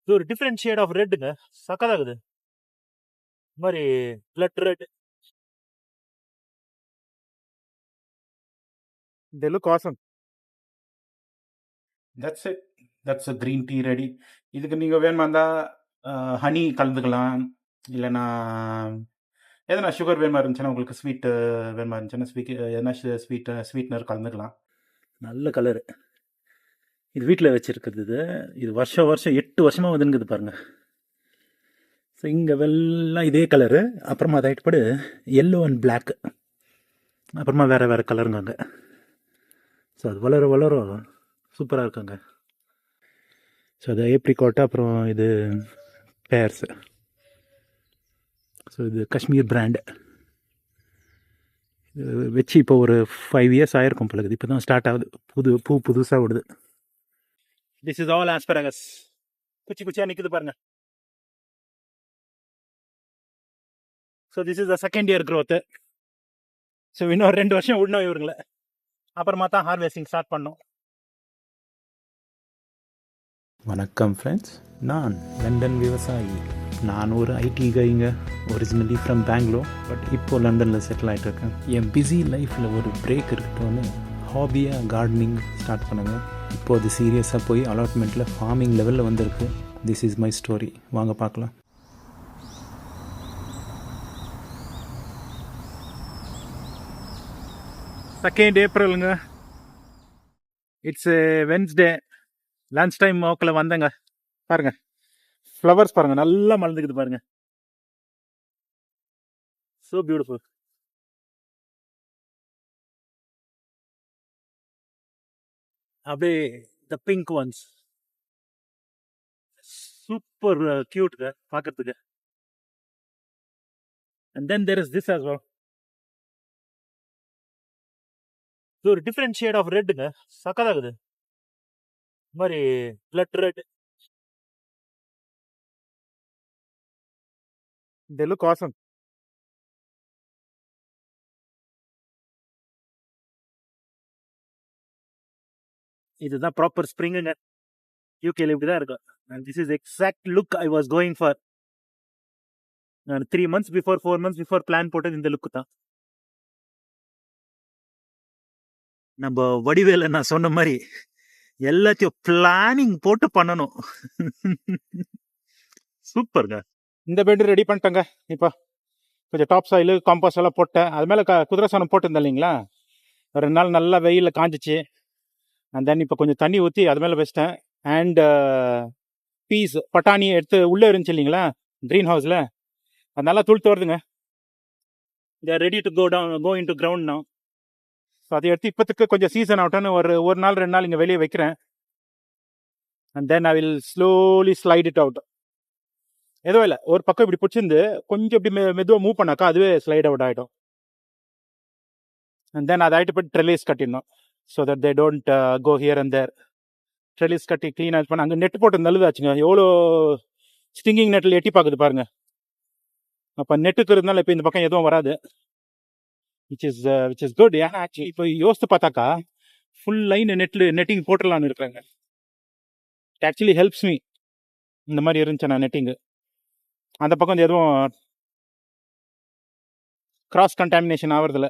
இது ஒரு different shade of ரெட்டுங்க. சக்கதாகுது. இந்த மாதிரி blood red. They look awesome. That's it. That's a green tea ready. இதுக்கு நீங்கள் வேணுமா இருந்தால் ஹனி கலந்துக்கலாம். இல்லைன்னா எதனா சுகர் வேணுமா இருந்துச்சுன்னா, உங்களுக்கு ஸ்வீட்டு வேணுமா இருந்துச்சுன்னா எதனா ஸ்வீட்னர் கலந்துக்கலாம். நல்ல கலரு. இது வீட்டில் வச்சுருக்குது. இது வருஷம் 8 வருஷமாக வந்துங்குது பாருங்க. ஸோ இங்கே வெள்ளம் இதே கலரு. அப்புறமா அதை படு எல்லோ அண்ட் பிளாக். அப்புறமா வேறு வேறு கலருங்க அங்கே. ஸோ அது வளர சூப்பராக இருக்குங்க. ஸோ அது ஏப்ரிகாட்டு. அப்புறம் இது பேர்ஸு. ஸோ இது காஷ்மீர் பிராண்டு. வச்சு இப்போ ஒரு 5 இயர்ஸ் ஆயிருக்கும் பழகுது. இப்போ தான் ஸ்டார்ட் ஆகுது. புதுசாக விடுது. This is all asparagus. குச்சியாக நிற்குது பாருங்க. So this is the second year growth. ஸோ இன்னும் 2 வருஷம் விடணும் இவருங்களை. அப்புறமா தான் ஹார்வெஸ்டிங் ஸ்டார்ட் பண்ணோம். வணக்கம் ஃப்ரெண்ட்ஸ், நான் லண்டன் விவசாயி. நான் ஒரு ஐடி கைங்க. ஒரிஜினலி ஃப்ரம் பெங்களூர், பட் இப்போது லண்டனில் செட்டில் ஆகிட்டுருக்கேன். என் பிஸி லைஃப்பில் ஒரு பிரேக் இருக்கட்டும்னு ஹாபியாக கார்டனிங் ஸ்டார்ட் பண்ணுங்க. இப்போது அது சீரியஸாக போய் அலாட்மெண்ட்டில் ஃபார்மிங் லெவலில் வந்திருக்கு. This is my story. வாங்க பார்க்கலாம். செகண்ட் ஏப்ரலுங்க. It's Wednesday. லன்ச் டைம் வாக்கில் வந்தேங்க. பாருங்க, ஃப்ளவர்ஸ் பாருங்க, நல்லா மலர்ந்துக்குது பாருங்க. So beautiful. அப்படியே த பிங்க் ஒன்ஸ் சூப்பர் கியூட்டுங்க பார்க்கறதுக்கு. And then there is this as well. இது ஒரு டிஃப்ரெண்ட் ஷேட் ஆஃப் ரெட்டுங்க. சக்கதாகுது. இந்த மாதிரி blood red. They look awesome. இதுதான் ப்ராப்பர் ஸ்ப்ரிங்குங்க. யூகேல இப்படி தான் இருக்கும். And this is exact look I was going for. நான் 3 months before 4 months before plan போட்டது இந்த லுக்கு தான். நம்ம வடிவேல நான் சொன்ன மாதிரி எல்லாத்தையும் பிளானிங் போட்டு பண்ணணும். சூப்பருங்க. இந்த பெட் ரெடி பண்ணிட்டேங்க. இப்போ கொஞ்சம் டாப் சாயில் காம்பாஸ்ட் எல்லாம் போட்டேன். அது மேலே குதிரை சாணம் போட்டிருந்தேன் இல்லைங்களா. 2 நாள் நல்லா வெயிலில் காஞ்சிச்சு. அண்ட் தென் இப்போ கொஞ்சம் தண்ணி ஊற்றி அது மேலே வச்சிட்டேன். அண்ட் பீஸ் பட்டாணி எடுத்து உள்ளே இருந்துச்சு இல்லைங்களா க்ரீன் ஹவுஸில். அது நல்லா துளுத்து வருதுங்க. They're ready to go into ground நான். ஸோ அதை எடுத்து இப்போத்துக்கு கொஞ்சம் சீசன் ஆகட்டும்னு ஒரு நாள் 2 நாள் இங்கே வெளியே வைக்கிறேன். And then I will slowly slide it out. எதுவும் இல்லை, ஒரு பக்கம் இப்படி பிடிச்சிருந்து கொஞ்சம் இப்படி மெதுவாக மூவ் பண்ணாக்கா அதுவே ஸ்லைட் அவுட் ஆகிடும். அண்ட் தென் அதை ஆகிட்டு போய் ட்ரெலிஸ் கட்டிடணும். So that they don't go here and there. Trellis கட்டி க்ளீனாக பண்ண. அங்கே நெட் போட்டு நல்லதாச்சுங்க. எவ்வளோ ஸ்டிங்கிங் நெட்டில் எட்டி பார்க்குது பாருங்க. அப்போ நெட்டுக்கு இருந்தாலும் இப்போ இந்த பக்கம் எதுவும் வராது. Which is good. ஏன்னா ஆக்சுவலி இப்போ யோசித்து பார்த்தாக்கா ஃபுல் லைன் நெட்டிங் போட்டுடலான்னு இருக்கிறாங்க. It actually helps me. இந்த மாதிரி இருந்துச்சு நான் நெட்டிங்கு. அந்த பக்கம் எதுவும் கிராஸ் கண்டாமினேஷன் ஆகிறதில்ல.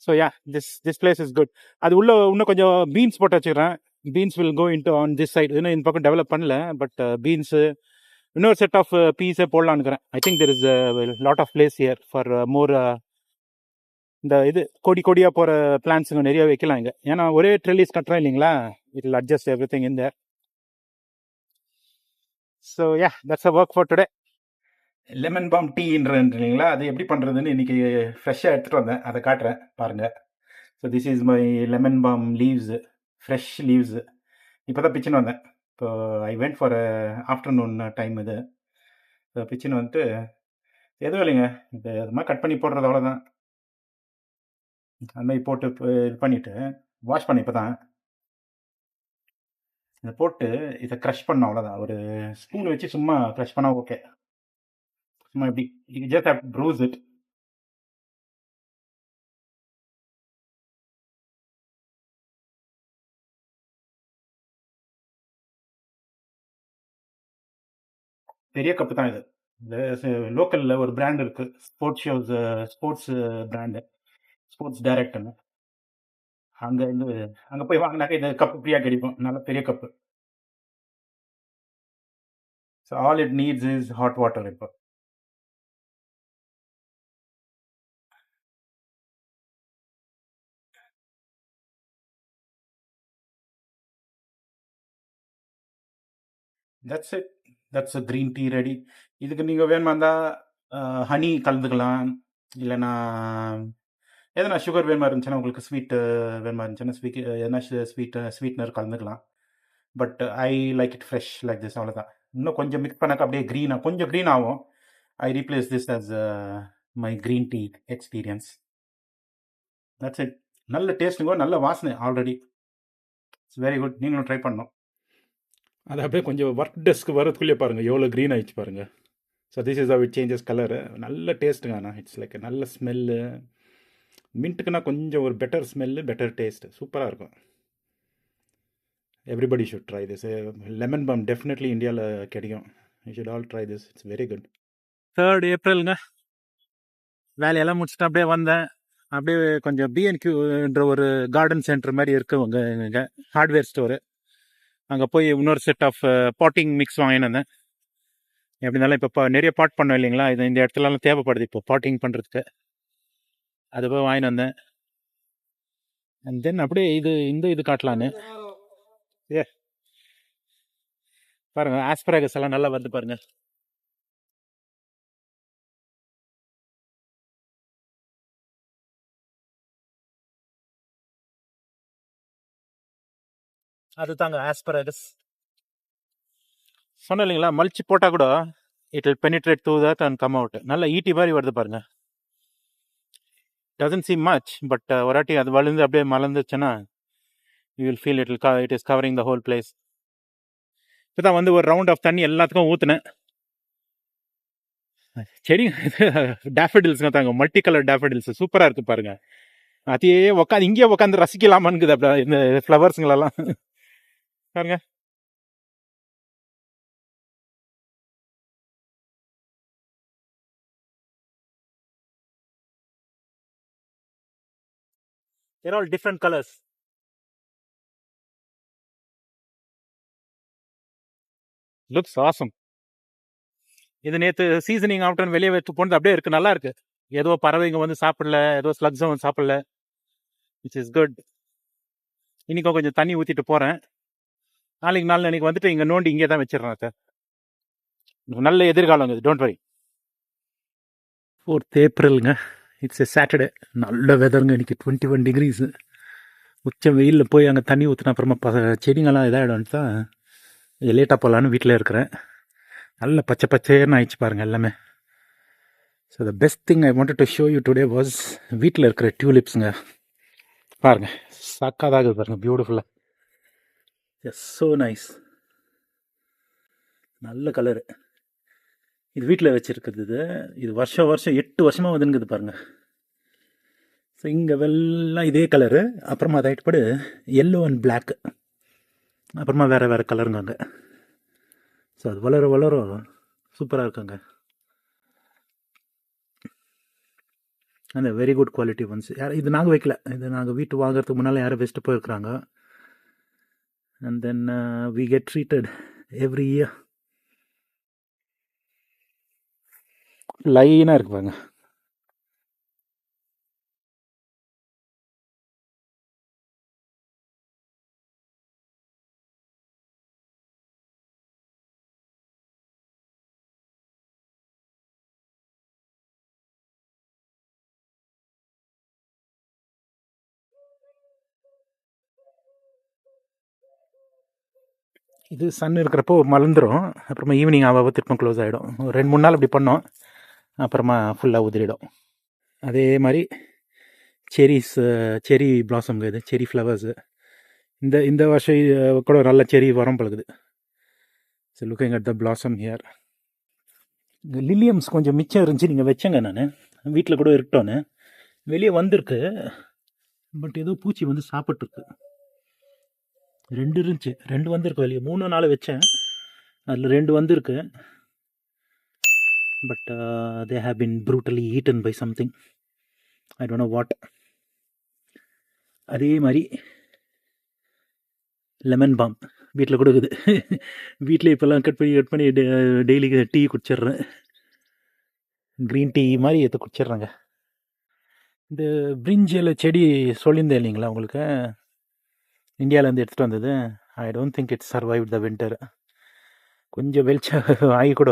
So yeah, this place is good. அது உள்ள இன்னும் கொஞ்சம் பீன்ஸ் போட்டு வச்சுக்கிறேன். Beans will go into on this side. இன்னும் இந்த பக்கம் டெவலப் பண்ணல. பட் பீன்ஸு இன்னொரு செட் ஆஃப் பீஸே போடலான்னுக்கிறேன். I think there is lot of place here for more. இந்த இது கொடியாக போகிற பிளான்ஸுங்க நிறைய வைக்கலாம் இங்கே. ஏன்னா ஒரே ட்ரெல்லிஸ் கட்டுறோம் இல்லைங்களா. It will adjust everything in there. So yeah, that's a work for today. Lemon balm டீன்றீங்களா, அது எப்படி பண்ணுறதுன்னு இன்றைக்கி ஃப்ரெஷ்ஷாக எடுத்துகிட்டு வந்தேன். அதை காட்டுறேன் பாருங்கள். So this is my lemon bomb leaves, fresh leaves. இப்போ தான் பிச்சுன்னு வந்தேன். இப்போ I went for afternoon time இது. ஸோ பிச்சுன்னு வந்துட்டு எதுவும் இல்லைங்க, இது அது மாதிரி கட் பண்ணி போடுறது அவ்வளோதான். அது மாதிரி போட்டு இது பண்ணிவிட்டு வாஷ் பண்ணி இப்போ தான் இதை போட்டு இதை க்ரஷ் பண்ணோம். அவ்வளோதான். ஒரு ஸ்பூன் வச்சு சும்மா க்ரஷ் பண்ணால் ஓகே. சும்மா இப்படி you just have to Bruce it. பெரிய கப்பு தான் இது. லோக்கலில் ஒரு பிராண்ட் இருக்குது, ஸ்போர்ட்ஸ் பிராண்டு, ஸ்போர்ட்ஸ் டைரக்ட்னு. அங்கே போய் வாங்கினாக்க இந்த கப்பு ஃப்ரீயாக கிடைக்கும், நல்ல பெரிய cup. So all it needs is hot water. இப்போ that's a green tea ready. இதுக்கு நீங்கள் வேணுமா இருந்தால் ஹனி கலந்துக்கலாம், இல்லைன்னா எதனா சுகர் வேணுமா இருந்துச்சுன்னா, உங்களுக்கு ஸ்வீட்டு வேணுமா இருந்துச்சுன்னா எதனா ஸ்வீட்னர் கலந்துக்கலாம். But I like it fresh like this, அவ்வளோதான். இன்னும் கொஞ்சம் மிக்ஸ் பண்ணாக்க அப்படியே கொஞ்சம் க்ரீன் ஆகும். I replace this as my green tea experience. That's it. நல்ல டேஸ்ட்டுங்க, நல்ல வாசனை. Already it's very good. நீங்களும் ட்ரை பண்ணணும். அது அப்படியே கொஞ்சம் ஒர்க் டெஸ்க்கு வரதுக்குள்ளே பாருங்கள் எவ்வளோ க்ரீன் ஆயிடுச்சு பாருங்கள். So this is how it changes colour. நல்ல டேஸ்ட்டுங்க. ஆனால் இட்ஸ் லைக் நல்ல ஸ்மெல்லு. மின்ட்டுக்குன்னா கொஞ்சம் ஒரு பெட்டர் ஸ்மெல்லு, பெட்டர் டேஸ்ட், சூப்பராக இருக்கும். Everybody should try this. Lemon bomb definitely இந்தியாவில் கிடைக்கும். You should all try this, it's very good. 3rd ஏப்ரலுங்க. வேலையெல்லாம் முடிச்சுட்டு அப்படியே வந்தேன். அப்படியே கொஞ்சம் B&Qன்ற ஒரு கார்டன் சென்டர் மாதிரி இருக்குவங்க இங்கே, ஹார்ட்வேர் ஸ்டோரு. அங்கே போய் இன்னொரு செட் ஆஃப் பாட்டிங் மிக்ஸ் வாங்கினு வந்தேன். எப்படி இருந்தாலும் இப்போ நிறைய பாட் பண்ணோம் இல்லைங்களா, இது இந்த இடத்துலலாம் தேவைப்படுது இப்போ பாட்டிங் பண்ணுறதுக்கு. அது போய் வாங்கினு வந்தேன். அண்ட் தென் அப்படியே இது காட்டலான்னு. பாருங்க, ஆஸ்பராகஸ் எல்லாம் நல்லா வருது பாருங்க. அது தாங்க ஆஸ்பராகஸ். சொன்னேன் இல்லைங்களா, மல்ச்சி போட்டால் கூட it will penetrate through that and come out. நல்லா ஈட்டி மாதிரி வருது பாருங்க. டசன்ட் சீம் மச், பட் ஒரு வாட்டி அது வளர்ந்து அப்படியே மலர்ந்துச்சுன்னா you will feel it is covering the whole place. இப்போ தான் ஒரு ரவுண்ட் ஆஃப் தண்ணி எல்லாத்துக்கும் ஊற்றுனேன். செடி டேஃபடில்ஸ்ங்க தாங்க, மல்டி கலர் டேஃபடில்ஸ் சூப்பராக இருக்குது பாருங்க. அதையே இங்கேயே உட்காந்து ரசிக்கலாமான்னுக்குது அப்படி இந்த ஃப்ளவர்ஸுங்களெல்லாம் பாருங்க. They're all different colors. Looks awesome. இது நேற்று சீசனிங் ஆஃப்டர் வெளியே வச்சு போனது அப்படியே இருக்குது, நல்லா இருக்குது. ஏதோ பறவைங்க வந்து சாப்பிடல, ஏதோ ஸ்லக்ஸும் வந்து சாப்பிடல, விச் இஸ் குட். இன்றைக்கும் கொஞ்சம் தண்ணி ஊற்றிட்டு போகிறேன். நாளைக்கு வந்துட்டு இங்கே நோண்டி இங்கே தான் வச்சிடறேன் சார். நல்ல எதிர்காலம் இது, don't worry. 4th ஏப்ரலுங்க. It's a Saturday. நல்ல வெதருங்க இன்றைக்கி. 21 degrees. உச்ச வெயிலில் போய் அங்கே தண்ணி ஊற்றின அப்புறமா செடிங்கெல்லாம் இதாகிடும்னு தான் லேட்டாக போகலான்னு வீட்டில் இருக்கிறேன். நல்ல பச்சை பச்சைன்னு ஆயிடுச்சு பாருங்கள் எல்லாமே. So the best thing I wanted to show you today was வீட்டில் இருக்கிற டியூலிப்ஸுங்க. பாருங்கள், சாக்காதாக பாருங்கள், பியூட்டிஃபுல்லாக. Yes, so nice. நல்ல கலரு. இது வீட்டில் வச்சுருக்குது. இது வருஷம் 8 வருஷமாக வந்துங்குது பாருங்கள். ஸோ இங்கே வெள்ளம் இதே கலரு, அப்புறமா அதை ஆகிட்டு எல்லோ அண்ட் பிளாக்கு, அப்புறமா வேறு கலருங்க அங்கே. ஸோ அது வளர சூப்பராக இருக்குங்க. அந்த வெரி குட் குவாலிட்டி ஒன்ஸ். இது நாங்கள் வைக்கல, இது நாங்கள் வீட்டு வாங்குறதுக்கு முன்னால் யாரும் வச்சுட்டு போயிருக்கிறாங்க. And then we get treated every year. லைனாக இருக்கு பாருங்க. இது சன் இருக்கிறப்போ மலர்ந்துடும், அப்புறமா ஈவினிங் ஆக திருப்பம் க்ளோஸ் ஆகிடும். 2-3 நாள் அப்படி பண்ணோம், அப்புறமா ஃபுல்லாக உதிரிடும். அதே மாதிரி செரி பிளாசம்ங்க, இது செரி ஃப்ளவர்ஸு. இந்த வருஷம் கூட நல்ல செரி வரம் பழகுது. So looking at the blossom here. Liliums கொஞ்சம் மிச்சம் இருந்துச்சு, நீங்கள் வச்சேங்க. நான் வீட்டில் கூட இருக்கட்டோன்னு வெளியே வந்திருக்கு, பட் ஏதோ பூச்சி வந்து சாப்பிட்ருக்கு. 2 இருந்துச்சு, 2 வந்திருக்கு வெளியே. 3 நாள் வச்சேன், அதில் 2 வந்திருக்கு. But they have been brutally eaten by something, I don't know what. அதே மாதிரி லெமன் பாம் வீட்டில் கொடுக்குது. வீட்டில் இப்போல்லாம் கட் பண்ணி டெய்லி டீ குடிச்சிட்றேன். க்ரீன் டீ மாதிரி எடுத்து குடிச்சிட்றேங்க. இந்த பிரிஞ்சில் செடி சொல்லியிருந்தேன் இல்லைங்களா உங்களுக்கு, இந்தியாவிலேருந்து எடுத்துகிட்டு வந்தது. I don't think it's survive the winter. கொஞ்சம் வெளிச்சம் ஆகி கூட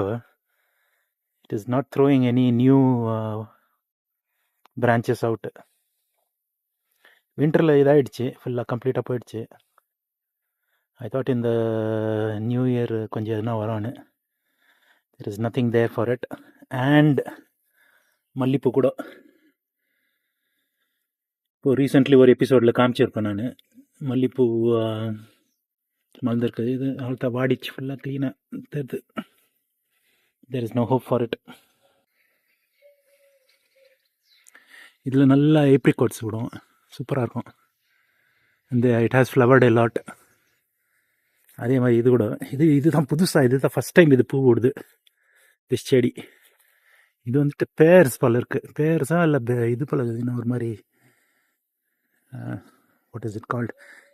it is not throwing any new branches out. வின்டரில் இதாகிடுச்சு, ஃபுல்லாக கம்ப்ளீட்டாக போயிடுச்சு. ஐ தாட் இந்த நியூ இயர் கொஞ்சம் எதுனா வரும்னு. There is nothing there for it. அண்ட் மல்லிப்பூ கூட இப்போது ரீசெண்ட்லி ஒரு எபிசோடில் காமிச்சிருப்பேன் நான். மல்லிப்பூ மலர்ந்துருக்குது. இது அவ்வளோத்தா வாடிச்சு, ஃபுல்லாக க்ளீனாக தெரியுது. There is no hope for it. இதில் நல்லா ஏப்ரிகாட்ஸ் விடும், சூப்பராக இருக்கும். இந்த it has flowered a lot. அதே மாதிரி இது கூட இதுதான் புதுசாக, இது தான் ஃபஸ்ட் டைம் இது பூ விடுது, திஸ் செடி. இது வந்துட்டு பேர்ஸ் போல் இருக்குது. பேர்ஸாக இல்லை இது போல் இருக்குது, இன்னும் ஒரு மாதிரி what is it called.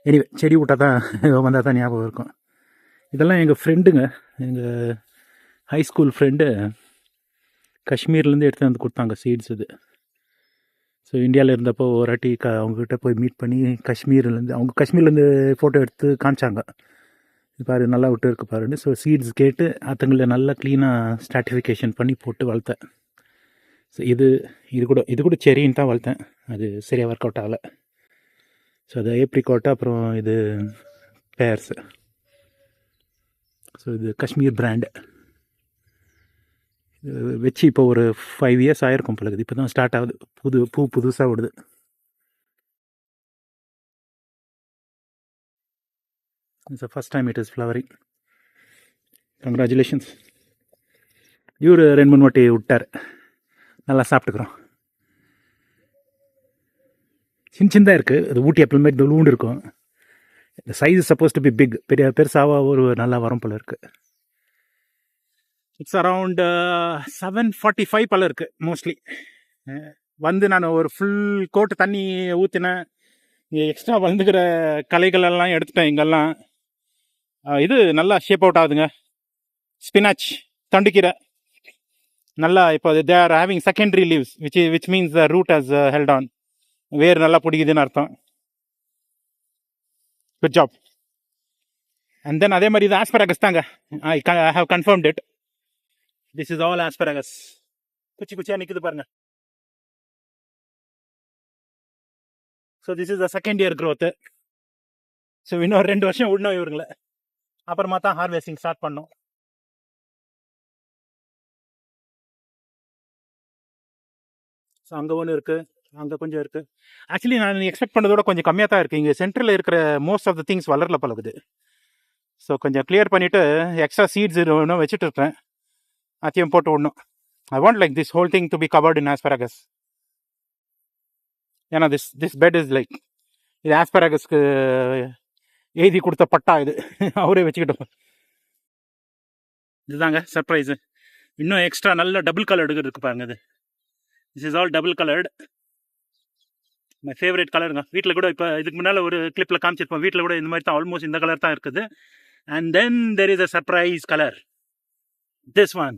Anyway செடி விட்டால் தான் வந்தால் தான் ஞாபகம் இருக்கும். இதெல்லாம் எங்கள் ஃப்ரெண்டுங்க, எங்கள் ஹை ஸ்கூல் ஃப்ரெண்டு காஷ்மீர்லேருந்து எடுத்து வந்து கொடுத்தாங்க சீட்ஸ் இது. ஸோ இந்தியாவில் இருந்தப்போ ஒரு வாட்டி அவங்கக்கிட்ட போய் மீட் பண்ணி அவங்க காஷ்மீர்லேருந்து ஃபோட்டோ எடுத்து காமிச்சாங்க. பாரு நல்லா விட்டு இருக்கு பாருன்னு. ஸோ சீட்ஸ் கேட்டு அதுங்களை நல்லா க்ளீனாக ஸ்ட்ராட்டிஃபிகேஷன் பண்ணி போட்டு வளர்த்தேன். ஸோ இது கூட செரின்னு தான் வளர்த்தேன், அது சரியாக ஒர்க் அவுட் ஆகலை. ஸோ அது ஏப்ரிகாட்டு, அப்புறம் இது பேர்ஸு. ஸோ இது காஷ்மீர் பிராண்டு. இது வச்சு இப்போ ஒரு 5 years ஆகிருக்கும் பழகுது. இப்போ தான் ஸ்டார்ட் ஆகுது, புதுசாக விடுது. It's the first time it is flowering. Congratulations. இவர் 2-3 வாட்டி விட்டார், நல்லா சாப்பிட்டுக்கிறோம். சின்னதாக இருக்குது, அது ஊட்டி ஆப்பிள் மாதிரி தூண்டு இருக்கும். இந்த size suppose to be big, பெருசாக ஒரு நல்லா வரும் போல இருக்குது. இட்ஸ் அரவுண்ட் 7:45 போல இருக்குது மோஸ்ட்லி. வந்து நான் ஒரு ஃபுல் கோட்டு தண்ணி ஊற்றினேன். எக்ஸ்ட்ரா வந்துக்கிற களைகளெல்லாம் எடுத்துட்டேன் இங்கெல்லாம். இது நல்லா ஷேப் அவுட் ஆகுதுங்க. ஸ்பினாச், தண்டுக்கீரை நல்லா இப்போ they are having secondary leaves which means the root has held on. வேர் நல்லா பிடிக்குதுன்னு அர்த்தம். Good job. அண்ட் தென் அதே மாதிரி இது ஆஸ்பராகஸ் தாங்க. I have confirmed it. This is all asparagus. குச்சியாக நிற்குது பாருங்க. So this is the second year growth. ஸோ இன்னும் 2 வருஷம் விடணும் இவருங்களை, அப்புறமா தான் ஹார்வெஸ்டிங் ஸ்டார்ட் பண்ணோம். ஸோ அங்கே ஒன்று இருக்குது, அங்கே கொஞ்சம் இருக்குது. ஆக்சுவலி நான் எக்ஸ்பெக்ட் பண்ணதோட கொஞ்சம் கம்மியாக தான் இருக்குது. இங்கே சென்ட்ரலில் இருக்கிற மோஸ்ட் ஆஃப் த திங்ஸ் வளரல பழகுது. ஸோ கொஞ்சம் கிளியர் பண்ணிவிட்டு எக்ஸ்ட்ரா சீட்ஸ் இன்னும் வச்சுட்டு இருக்கேன், அதையும் போட்டு விடணும். I want like this whole thing to be covered in asparagus. ஏன்னா திஸ் பெட் இஸ் லைக், இது ஆஸ்பராகஸ்க்கு எழுதி கொடுத்த பட்டா, இது அவரே வச்சுக்கிட்டோம். இதுதாங்க சர்ப்ரைஸு. இன்னும் எக்ஸ்ட்ரா நல்ல டபுள் கலர் இருக்குது பாருங்க. இது this is all double coloured. My favourite கலருங்க. வீட்டில் கூட இப்போ இதுக்கு முன்னால் ஒரு கிளிப்பில் காமிச்சிருப்போம், வீட்டில் கூட இந்த மாதிரி தான் ஆல்மோஸ்ட் இந்த கலர் தான் இருக்குது. And then there is a surprise colour, this one.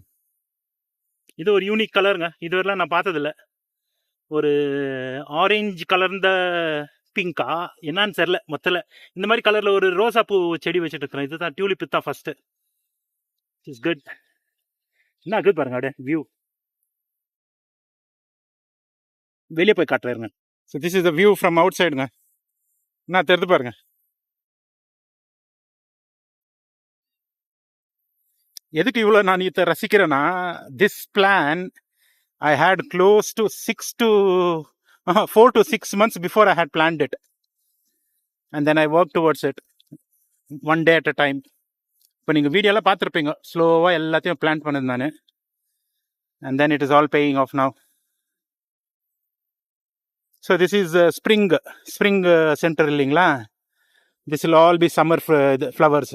இது ஒரு யூனிக் கலருங்க, இதுவரைலாம் நான் பார்த்ததில்ல. ஒரு ஆரஞ்சு கலர்ந்த பிங்கா என்னான்னு தெரில. மொத்தத்தில் இந்த மாதிரி கலரில் ஒரு ரோசா பூ செடி வச்சுட்டு இருக்கிறேன். இதுதான் டியூலிப் தான் ஃபஸ்ட்டு. It's good. என்ன குட் பாருங்க, அப்படியே வியூ வெளியே போய் காட்டுறாருங்க. So this is the view from out சைடுங்க. என்ன தெரிஞ்சு பாருங்க. எதுக்கு இவ்வளோ நான் இதை ரசிக்கிறேன்னா, this plan I had close to 4 to 6 months before I had planned it. And then I worked towards it, one day at a time. இப்போ நீங்கள் வீடியோலாம் பார்த்துருப்பீங்க, ஸ்லோவாக எல்லாத்தையும் பிளான் பண்ணது நான். And then it is all paying off now. So this is spring center இல்லைங்களா. This will all be summer flowers.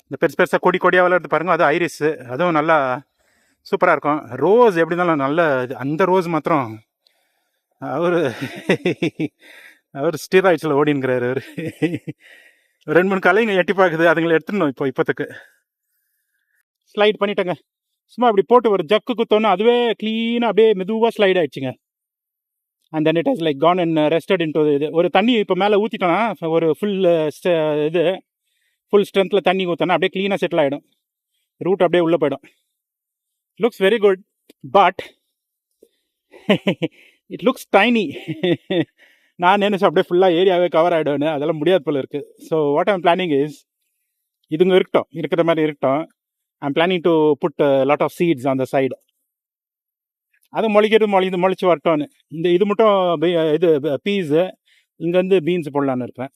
இந்த பெருசாக கொடியாக வளர்றது பாருங்கள், அது ஐரிஸ். அதுவும் நல்லா சூப்பராக இருக்கும். ரோஸ் எப்படி இருந்தாலும் நல்ல இது. அந்த ரோஸ் மாத்திரம் அவர் அவர் ஸ்டீராய்ட்ஸில் ஓடின்கிறாரு அவர். 2-3 கலைங்க எட்டி பார்க்குது, அதுங்களை எடுத்துடணும் இப்போத்துக்கு. ஸ்லைட் பண்ணிட்டேங்க. சும்மா அப்படி போட்டு ஒரு ஜக்கு குத்தோன்னா அதுவே க்ளீனாக அப்படியே மெதுவாக ஸ்லைட் ஆயிடுச்சுங்க. And then it has like gone and rested into இது. ஒரு தண்ணி இப்போ மேலே ஊற்றிட்டோன்னா ஒரு இது ஃபுல் ஸ்ட்ரென்த்தில் தண்ணி ஊற்றினா அப்படியே க்ளீனாக செட்டில் ஆகிடும். ரூட் அப்படியே உள்ளே போயிடும். Looks very good, but it looks tiny. நான் நினைச்சேன் அப்படியே ஃபுல்லாக ஏரியாவே கவர் ஆகிடும்னு. அதெல்லாம் முடியாது போல இருக்குது. So what I'm planning is, இதுங்க இருக்கிற மாதிரி இருக்கட்டும். I'm planning to put lot of seeds on the side. அது முளைச்சு வரட்டோன்னு. இது மட்டும் இது பீஸு, இங்கே வந்து பீன்ஸ் போடலான்னு இருப்பேன்.